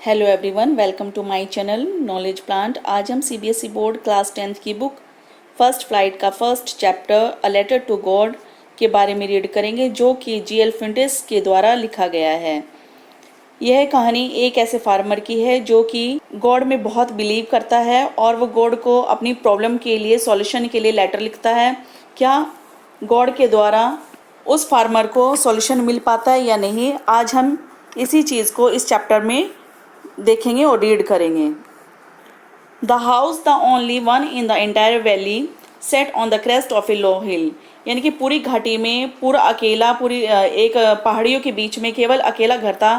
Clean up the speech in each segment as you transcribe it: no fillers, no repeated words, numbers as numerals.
Hello everyone, welcome to my channel knowledge plant. आज हम CBSE board class 10th की book first flight का first chapter a letter to God के बारे में रीड करेंगे, जो कि जीएल फिंटिस के द्वारा लिखा गया है। यह कहानी एक ऐसे फार्मर की है जो कि गॉड में बहुत बिलीव करता है और वो गॉड को अपनी प्रॉब्लम के लिए सॉल्यूशन के लिए लेटर लिखता है। क्या गॉड के द्वारा उस फार्मर को सॉल्यूशन मिल पाता है या नहीं, आज हम इसी चीज़ को इस चैप्टर में देखेंगे और रीड करेंगे। The house the only one in the entire valley set on the crest of a low hill, यानी कि पूरी घाटी में पूरा अकेला एक पहाड़ियों के बीच में केवल अकेला घर था।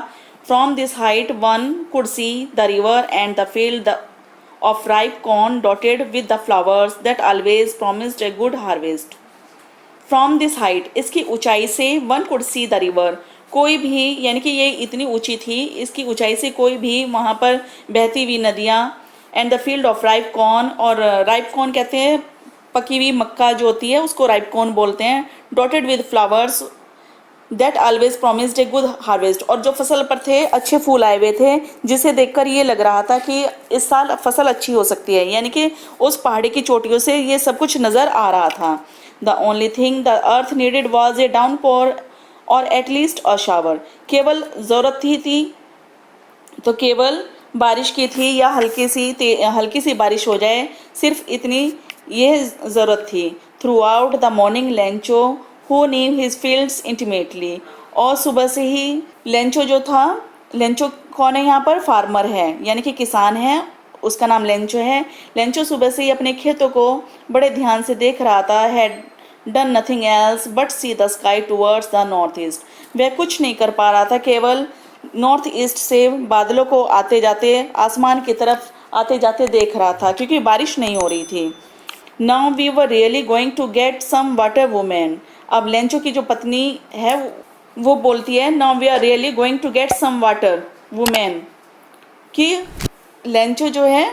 From this height one could see the river and the field of ripe corn dotted with the flowers that always promised a good harvest. From this height, इसकी ऊंचाई से, one could see the river, कोई भी, यानी कि ये इतनी ऊंची थी, इसकी ऊंचाई से कोई भी वहाँ पर बहती हुई नदियाँ, and the field of ripe corn, और राइप कॉर्न कहते हैं पकी हुई मक्का जो होती है उसको राइप कॉर्न बोलते हैं, dotted with flowers that always promised a good harvest, और जो फसल पर थे अच्छे फूल आए हुए थे जिसे देखकर ये लग रहा था कि इस साल फसल अच्छी हो सकती है, यानी कि उस पहाड़ी की चोटियों से ये सब कुछ नज़र आ रहा था। The only thing the earth needed was a downpour और एटलीस्ट अ शावर, केवल ज़रूरत थी तो केवल बारिश की थी या हल्की सी बारिश हो जाए, सिर्फ इतनी ये ज़रूरत थी। Through out the morning Lencho who knew his fields intimately, और सुबह से ही लेंचो जो था, लेंचो कौन है यहाँ पर? फार्मर है, यानी कि किसान है, उसका नाम लेंचो है। लेंचो सुबह से ही अपने खेतों को बड़े ध्यान से देख रहा था। Had done nothing else but see the sky towards the north east, वह कुछ नहीं कर पा रहा था, केवल नॉर्थ ईस्ट से बादलों को आते जाते, आसमान की तरफ आते जाते देख रहा था, क्योंकि बारिश नहीं हो रही थी। Now we were really going to get some water women, अब लेंचो की जो पत्नी है वो बोलती है, now we are really going to get some water women, कि लेंचो जो है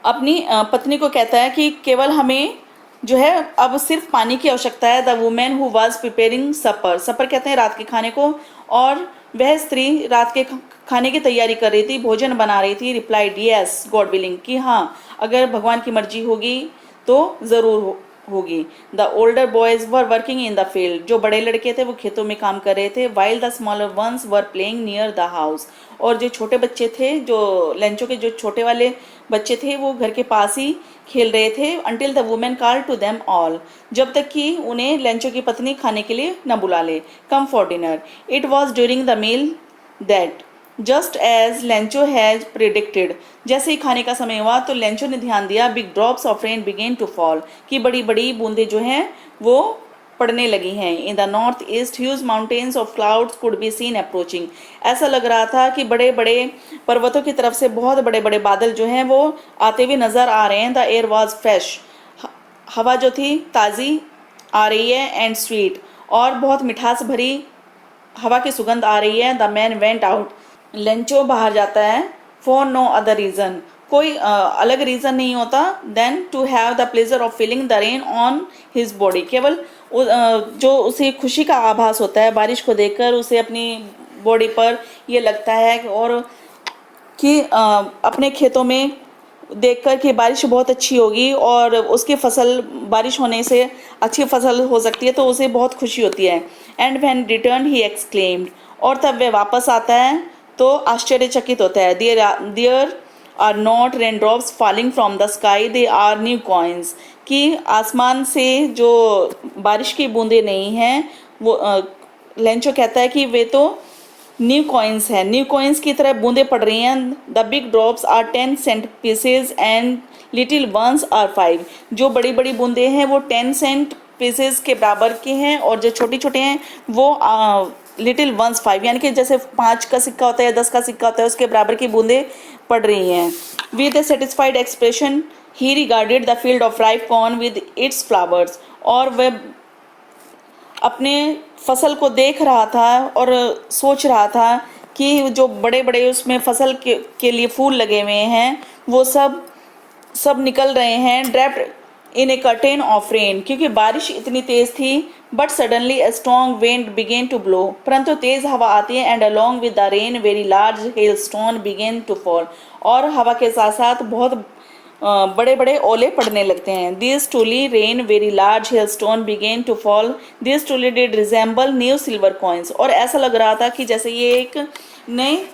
अपनी पत्नी को कहता है कि केवल हमें जो है अब सिर्फ पानी की आवश्यकता है। The women who was preparing supper, supper कहते हैं रात के खाने को, और वह स्त्री रात के खाने की तैयारी कर रही थी, भोजन बना रही थी। रिप्लाइड यस गॉड विलिंग, कि हाँ अगर भगवान की मर्जी होगी तो ज़रूर होगी। The older boys were working in the field, जो बड़े लड़के थे वो खेतों में काम कर रहे थे। While the smaller ones were playing near the house, और जो छोटे बच्चे थे, जो लेंचो के जो छोटे वाले बच्चे थे, वो घर के पास ही खेल रहे थे। Until the women call to them all, जब तक कि उन्हें लेंचो की पत्नी खाने के लिए न बुला ले। Come for dinner, it was during the meal that just as Lencho has predicted, जैसे ही खाने का समय हुआ तो लेंचो ने ध्यान दिया, big drops of rain began to fall, कि बड़ी बड़ी बूंदें जो हैं वो पड़ने लगी हैं। In the north east huge mountains of clouds could be seen approaching, ऐसा लग रहा था कि बड़े बड़े पर्वतों की तरफ से बहुत बड़े बड़े बादल जो हैं वो आते हुए नज़र आ रहे हैं। द एयर वॉज फ्रेश, हवा जो थी ताज़ी आ रही है, एंड स्वीट, और बहुत मिठास भरी हवा की सुगंध आ रही है। The man went out, Lencho बाहर जाता है। फॉर नो अदर रीज़न, कोई अलग रीज़न नहीं होता, then to have the pleasure of feeling the rain on his body, केवल जो उसे खुशी का आभास होता है बारिश को देखकर, उसे अपनी बॉडी पर ये लगता है और कि अपने खेतों में देखकर कि बारिश बहुत अच्छी होगी और उसकी फसल बारिश होने से अच्छी फसल हो सकती है, तो उसे बहुत खुशी होती है। And when return he exclaimed, और तब वह वापस आता है तो आश्चर्यचकित होता है। There are not rain drops falling from the sky, they are new coins, कि आसमान से जो बारिश की बूंदें नहीं हैं वो लेंचो कहता है कि वे तो न्यू कॉइन्स हैं, न्यू कॉइन्स की तरह बूंदें पड़ रही हैं। The big drops are 10 cent pieces and little ones are 5, जो बड़ी बड़ी बूंदें हैं वो 10 सेंट पीसेज के बराबर के हैं, और जो छोटी छोटे हैं वो लिटिल वंस 5, यानी कि जैसे 5 का सिक्का होता है या 10 का सिक्का होता है उसके बराबर की बूंदें पड़ रही हैं। With A satisfied expression he regarded the field of ripe corn with its flowers, और वह अपने फसल को देख रहा था और सोच रहा था कि जो बड़े बड़े उसमें फसल के लिए फूल लगे हुए हैं वो सब निकल रहे हैं, draped in a curtain of rain, क्योंकि बारिश इतनी तेज थी। But suddenly a strong wind began to blow, परंतु तेज हवा आती है। And along with the rain very large hail stone began to fall, और हवा के साथ साथ बहुत बड़े बड़े ओले पड़ने लगते हैं। This truly rain very large hail stone began to fall, this truly did resemble new silver coins, और ऐसा लग रहा था कि जैसे ये एक नए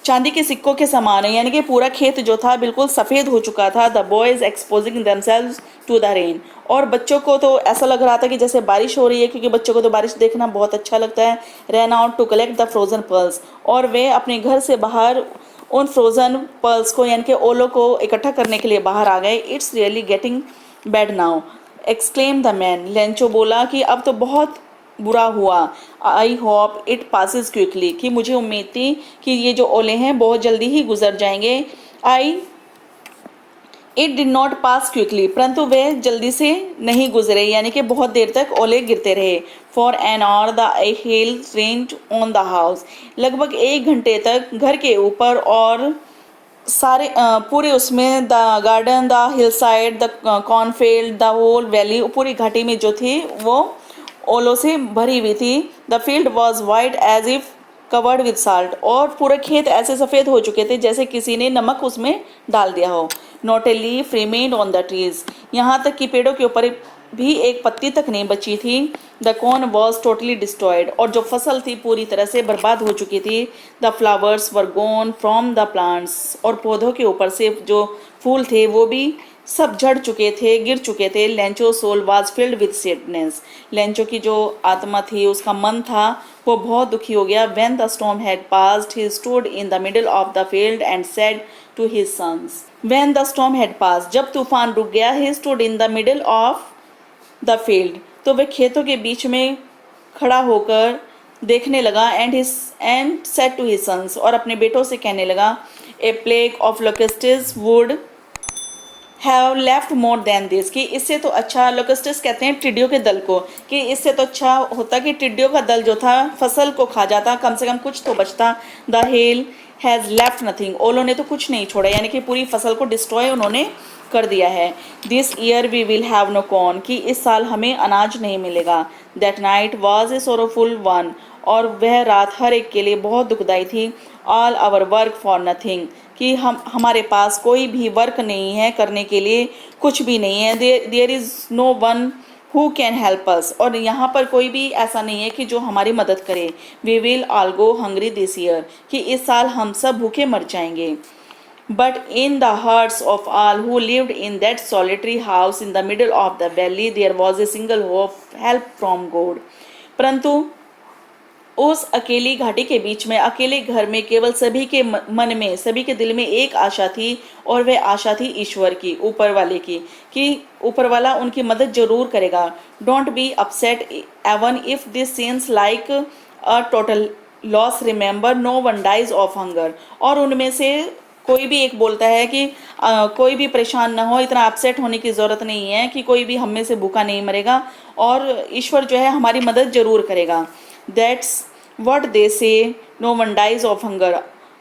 चांदी के सिक्कों के समान है, यानी कि पूरा खेत जो था बिल्कुल सफ़ेद हो चुका था। The boys exposing themselves to the rain, और बच्चों को तो ऐसा लग रहा था कि जैसे बारिश हो रही है, क्योंकि बच्चों को तो बारिश देखना बहुत अच्छा लगता है। Ran out to collect the frozen pearls, और वे अपने घर से बाहर उन फ्रोजन पर्ल्स को यानी कि ओलों को इकट्ठा करने के लिए बाहर आ गए। It's really getting bad now exclaim the man, Lencho बोला कि अब तो बहुत बुरा हुआ। I hope it passes quickly, कि मुझे उम्मीद थी कि ये जो ओले हैं बहुत जल्दी ही गुजर जाएंगे। I it did not pass quickly, परंतु वे जल्दी से नहीं गुजरे, यानी कि बहुत देर तक ओले गिरते रहे। For an hour the hell rained on the house, लगभग 1 घंटे तक घर के ऊपर और सारे पूरे उसमें the garden, the hill side, the cornfield, the whole valley, पूरी घाटी में जो थी वो ओलों से भरी हुई थी। The field was white as if covered with salt, और पूरे खेत ऐसे सफ़ेद हो चुके थे जैसे किसी ने नमक उसमें डाल दिया हो। Not a leaf remained on the trees, यहाँ तक कि पेड़ों के ऊपर भी एक पत्ती तक नहीं बची थी। The corn was totally destroyed, और जो फसल थी पूरी तरह से बर्बाद हो चुकी थी। The flowers were gone from the plants, और पौधों के ऊपर से जो फूल थे वो भी सब झड़ चुके थे, गिर चुके थे। Lencho soul was filled with sadness, Lencho की जो आत्मा थी, उसका मन था, वो बहुत दुखी हो गया। When the storm had passed he stood in the middle of the field and said to his sons, when the storm had passed, जब तूफान रुक गया, he stood in the middle of the field, तो वह खेतों के बीच में खड़ा होकर देखने लगा। And said to his sons, और अपने बेटों से कहने लगा, a plague of locusts would have left more than this, कि इससे तो अच्छा, लोकेस्टिस कहते हैं टिड्डियों के दल को, कि इससे तो अच्छा होता कि टिड्डियों का दल जो था फसल को खा जाता, कम से कम कुछ तो बचता। The hell has left nothing, ओलों ने तो कुछ नहीं छोड़ा, यानी कि पूरी फसल को डिस्ट्रॉय उन्होंने कर दिया है। This year we will have no corn, कि इस साल हमें अनाज नहीं मिलेगा। That night was a sorrowful one, और वह रात हर एक के लिए बहुत दुखदाई थी। All our work for nothing, कि हमारे पास कोई भी वर्क नहीं है, करने के लिए कुछ भी नहीं है। There is no one who can help us, और यहाँ पर कोई भी ऐसा नहीं है कि जो हमारी मदद करे। We will all go hungry this year, कि इस साल हम सब भूखे मर जाएंगे। But in the hearts of all who lived in that solitary house in the middle of the valley, there was a single hope, help from God. परंतु उस अकेली घाटी के बीच में, अकेले घर में, केवल सभी के मन में, सभी के दिल में एक आशा थी, और वह आशा थी ईश्वर की, ऊपर वाले की, कि ऊपर वाला उनकी मदद जरूर करेगा। Don't be upset even if this seems like a total loss, remember no one dies of hunger. और उनमें से कोई भी एक बोलता है कि कोई भी परेशान ना हो, इतना अपसेट होने की ज़रूरत नहीं है, कि कोई भी हम में से भूखा नहीं मरेगा, और ईश्वर जो है हमारी मदद जरूर करेगा। That's what they say, no one dies of hunger.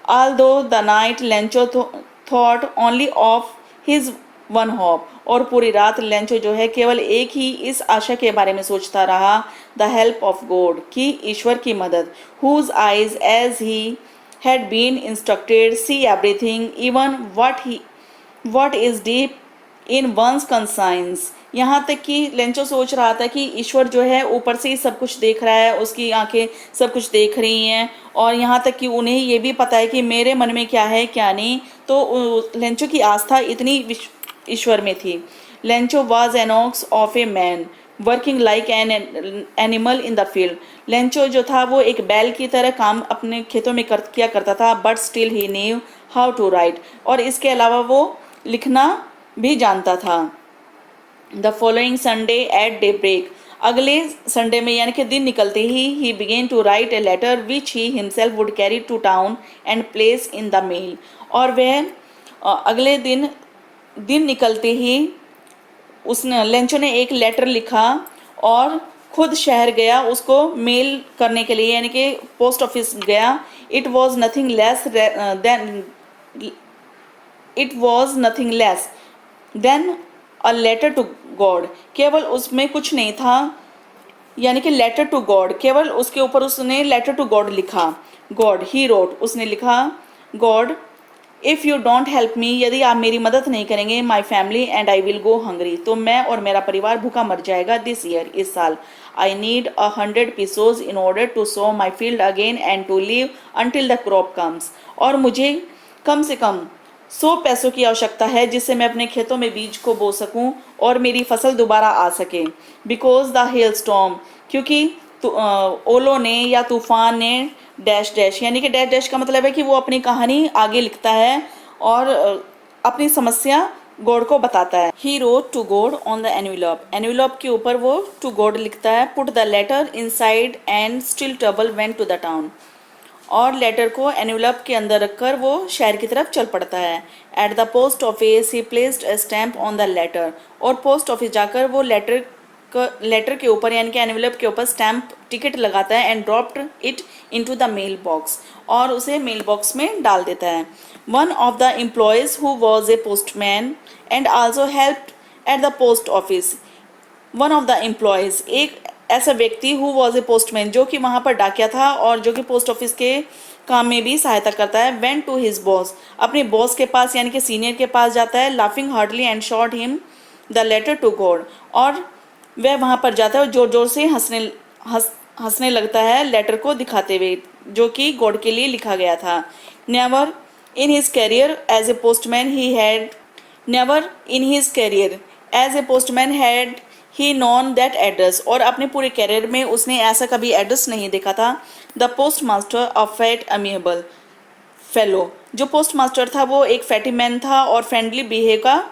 Although the night Lencho thought only of his one hope, और पूरी रात लेंचो जो है केवल एक ही इस आशा के बारे में सोचता रहा, the help of God, कि ईश्वर की मदद। whose eyes as he had been instructed see everything, even what is deep in one's conscience। यहाँ तक कि लेंचो सोच रहा था कि ईश्वर जो है ऊपर से ही सब कुछ देख रहा है, उसकी आंखें सब कुछ देख रही हैं, और यहाँ तक कि उन्हें ये भी पता है कि मेरे मन में क्या है क्या नहीं। तो लेंचो की आस्था इतनी ईश्वर में थी। Lencho was an ox of a man working like an animal in the field. Lencho जो था वो एक बैल की तरह काम अपने खेतों में किया करता था। But still he knew how to write, और इसके अलावा वो लिखना भी जानता था। The following Sunday at daybreak, अगले संडे में यानी कि दिन निकलते ही began to write a letter which he himself would carry to town and place in the mail, और वह अगले दिन निकलते ही उसने लेंचो ने एक लेटर लिखा और खुद शहर गया उसको मेल करने के लिए, यानी कि पोस्ट ऑफिस गया। It was nothing less than a letter to God, केवल उसमें कुछ नहीं था, यानी कि लेटर टू गॉड, केवल उसके ऊपर उसने लेटर टू गॉड लिखा। गॉड, ही रोट, उसने लिखा, God if you don't help me, यदि आप मेरी मदद नहीं करेंगे, my family and I will go hungry, तो मैं और मेरा परिवार भूखा मर जाएगा दिस ईयर, इस साल। I need 100 pesos in order to sow my field again and to live until the crop comes, और मुझे कम से कम 100 पैसों की आवश्यकता है जिससे मैं अपने खेतों में बीज को बो सकूं और मेरी फसल दोबारा आ सके। बिकॉज द हेल स्टॉर्म, क्योंकि ओलो ने या तूफान ने डैश डैश, यानी कि डैश डैश का मतलब है कि वो अपनी कहानी आगे लिखता है और अपनी समस्या गॉड को बताता है। He wrote to God on the envelope, envelope के ऊपर वो टू गॉड लिखता है। Put the letter inside and still trouble went to the town, और लेटर को एनवलप के अंदर रखकर वो शहर की तरफ चल पड़ता है। At the post office he placed a stamp on the letter, और पोस्ट ऑफिस जाकर वो लेटर के ऊपर यानी कि एनवलप के ऊपर स्टैम्प टिकट लगाता है and dropped it into the mail box, और उसे मेल बॉक्स में डाल देता है। One of the employees who was a postman and also helped at the post office, one of the employees, एक ऐसा व्यक्ति हु वॉज ए पोस्टमैन, जो कि वहाँ पर डाकिया था और जो कि पोस्ट ऑफिस के काम में भी सहायता करता है। वेंट टू हिज बॉस, अपने बॉस के पास यानी कि सीनियर के पास जाता है। Laughing hardly and shot him the letter to God, और वह वहाँ पर जाता है और जोर जोर से हंसने लगता है लेटर को दिखाते हुए, जो कि गॉड के लिए लिखा गया था। Never in his career as a postman he had never in his career as a postman had he known that address, और अपने पूरे कैरियर में उसने ऐसा कभी एड्रेस नहीं देखा था। The post master a fat amiable fellow, जो पोस्ट मास्टर था वो एक फैटी मैन था और फ्रेंडली बिहेव का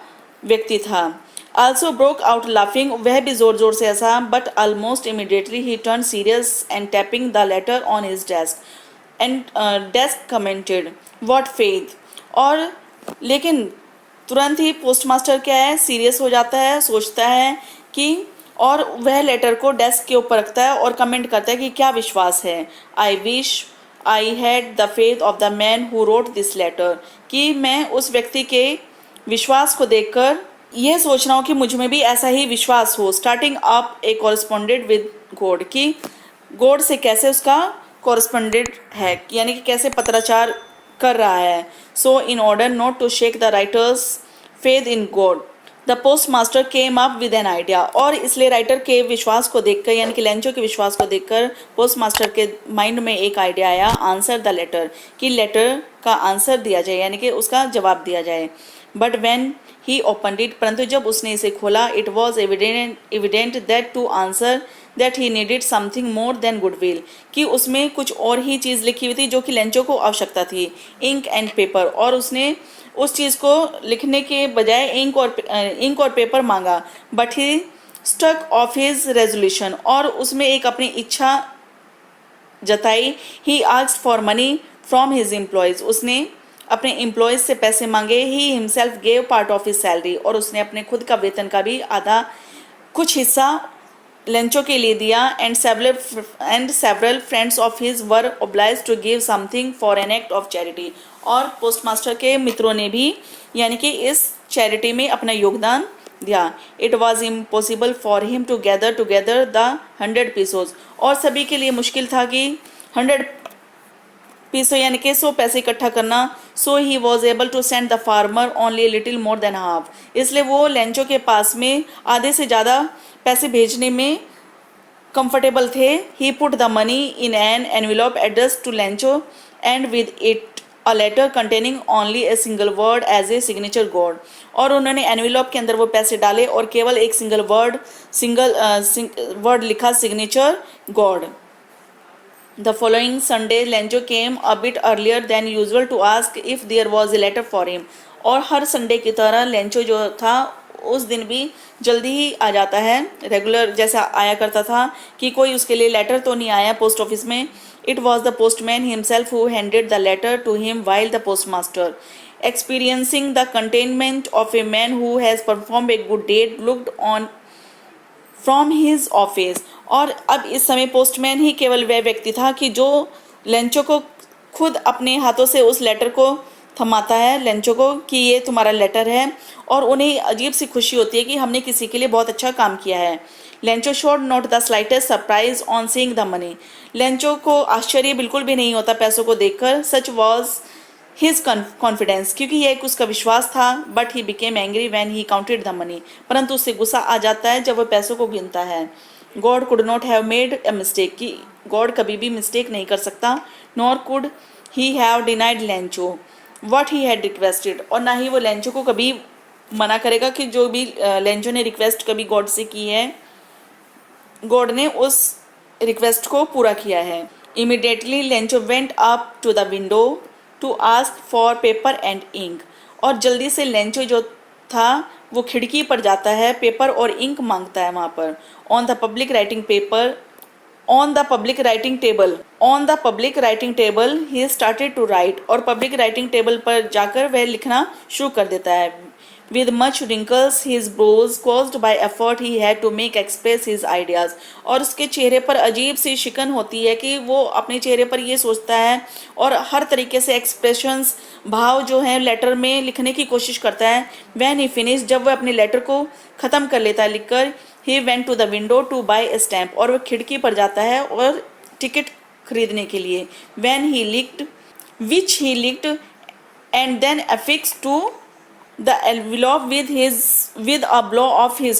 व्यक्ति था। आल्सो ब्रोक आउट लाफिंग, वह भी जोर जोर से हंसा। But almost immediately he turn serious and tapping the letter on his desk and desk commented what faith, और लेकिन तुरंत ही पोस्टमास्टर क्या है, सीरियस हो जाता है, सोचता है कि, और वह लेटर को डेस्क के ऊपर रखता है और कमेंट करता है कि क्या विश्वास है। I wish I had the faith of the man who wrote this letter, कि मैं उस व्यक्ति के विश्वास को देखकर यह सोच रहा हूँ कि मुझ में भी ऐसा ही विश्वास हो। Starting up A कॉरेस्पॉन्डेड with God, कि गॉड से कैसे उसका कॉरेस्पॉन्डेड है, यानी कि कैसे पत्राचार कर रहा है। So in order not to shake the writer's faith in God the post master came up with an idea, और इसलिए राइटर के विश्वास को देखकर यानी कि लेंचो के विश्वास को देखकर पोस्ट मास्टर के माइंड में एक आइडिया आया, आंसर द लेटर, कि लेटर का आंसर दिया जाए यानी कि उसका जवाब दिया जाए। But when he opened it, परंतु जब उसने इसे खोला, it was evident that to answer that he needed something more than goodwill, कि उसमें कुछ और ही चीज़ लिखी हुई थी जो कि लेंचो को आवश्यकता थी, इंक एंड पेपर, और उसने उस चीज़ को लिखने के बजाय इंक और पेपर मांगा। But he stuck of his resolution, और उसमें एक अपनी इच्छा जताई। He asked for money from his employees, उसने अपने एम्प्लॉयज़ से पैसे मांगे। He himself gave part of his salary, और उसने अपने खुद का वेतन का भी आधा कुछ हिस्सा लेंचो के लिए दिया। And several friends of his were obliged to give something for an act of charity, और पोस्टमास्टर के मित्रों ने भी यानी कि इस चैरिटी में अपना योगदान दिया। It was impossible for him to gather together the 100 pesos, और सभी के लिए मुश्किल था कि 100 पैसो यानी कि 100 पैसे इकट्ठा करना। So he was able to send the farmer only little more than half, इसलिए वो लेंचो के पास में आधे से ज़्यादा पैसे भेजने में कंफर्टेबल थे। He put the money in an envelope address to Lencho and with it a letter containing only a single word as a signature God, और उन्होंने एनवेलप के अंदर वो पैसे डाले और केवल एक सिंगल वर्ड लिखा, signature God. The following Sunday, Lenjo came a bit earlier than usual to ask if there was a letter for him. और हर संडे की तरह लेंचो जो था उस दिन भी जल्दी ही आ जाता है, रेगुलर जैसा आया करता था, कि कोई उसके लिए लेटर तो नहीं आया पोस्ट ऑफिस में। It was the postman himself who handed the letter to him, while the postmaster, experiencing the contentment of a man who has performed a good deed, looked on from his office. और अब इस समय postman ही केवल वह व्यक्ति था कि जो लेंचो को खुद अपने हाथों से उस लेटर को थमाता है लेंचो को कि ये तुम्हारा लेटर है, और उन्हें अजीब सी खुशी होती है कि हमने किसी के लिए बहुत अच्छा काम किया है। Lencho showed not the slightest surprise on seeing the money. Lencho को आश्चर्य बिल्कुल भी नहीं होता पैसों को देखकर। सच वॉज हिज कॉन्फिडेंस, क्योंकि यह एक उसका विश्वास था। But he became angry when he counted the money, परंतु उससे गुस्सा आ जाता है जब वह पैसों को गिनता है। God could not have made a mistake, कि गॉड कभी भी मिस्टेक नहीं कर सकता। Nor could he have denied Lencho what he had requested, और ना ही वो लेंचो को कभी मना करेगा कि जो भी लेंचो ने रिक्वेस्ट कभी गॉड से की है, गॉड ने उस रिक्वेस्ट को पूरा किया है। Immediately Lencho went up to the window to ask for paper and ink, और जल्दी से लेंचो जो था वो खिड़की पर जाता है, पेपर और इंक मांगता है वहाँ पर। On the public writing table he started to write, और पब्लिक राइटिंग टेबल पर जाकर वह लिखना शुरू कर देता है। With much wrinkles his brows caused by effort he had to make express his ideas, और उसके चेहरे पर अजीब सी शिकन होती है कि वो अपने चेहरे पर ये सोचता है और हर तरीके से एक्सप्रेशंस, भाव जो हैं लेटर में लिखने की कोशिश करता है। When he finished, जब वह अपने लेटर को ख़त्म कर लेता है लिखकर, he went to the window to buy a stamp, और वह खिड़की पर जाता है और टिकट खरीदने के लिए। When he licked, which he licked and then affixed to the envelope with a blow of his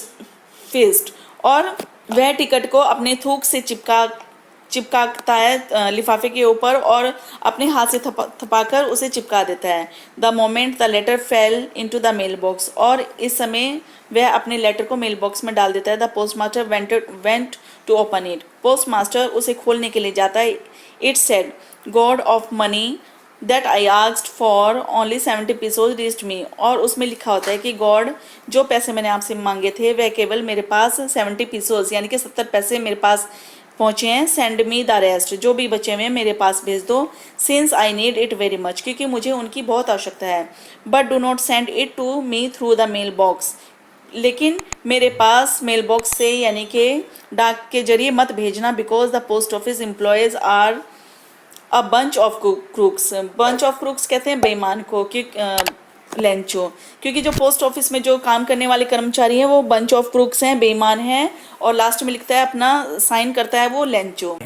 fist, और वह टिकट को अपने थूक से चिपकाता है लिफाफे के ऊपर और अपने हाथ से थपाकर उसे चिपका देता है। The moment the letter fell into the mail box, और इस समय वह अपने लेटर को मेल बॉक्स में डाल देता है। The post master went to open it, post master उसे खोलने के लिए जाता है। It said, God of money that I asked for only 70 pesos reached me, और उसमें लिखा होता है कि गॉड, जो पैसे मैंने आपसे मांगे थे वह केवल मेरे पास 70 pesos यानी कि 70 पैसे मेरे पास पहुँचे हैं। सेंड मी द रेस्ट, जो भी बचे हुए हैं मेरे पास भेज दो। Since I need it very much, क्योंकि मुझे उनकी बहुत आवश्यकता है। But do not send it to me through the mail box, लेकिन मेरे पास मेल बॉक्स से यानी कि डाक के जरिए मत भेजना। Because the post office employees are a bunch of crooks, bunch of crooks कहते हैं बेईमान को, कि लेंचो, क्योंकि जो पोस्ट ऑफिस में जो काम करने वाले कर्मचारी हैं वो बंच ऑफ क्रूक्स हैं, बेईमान हैं। और लास्ट में लिखता है, अपना साइन करता है वो लेंचो।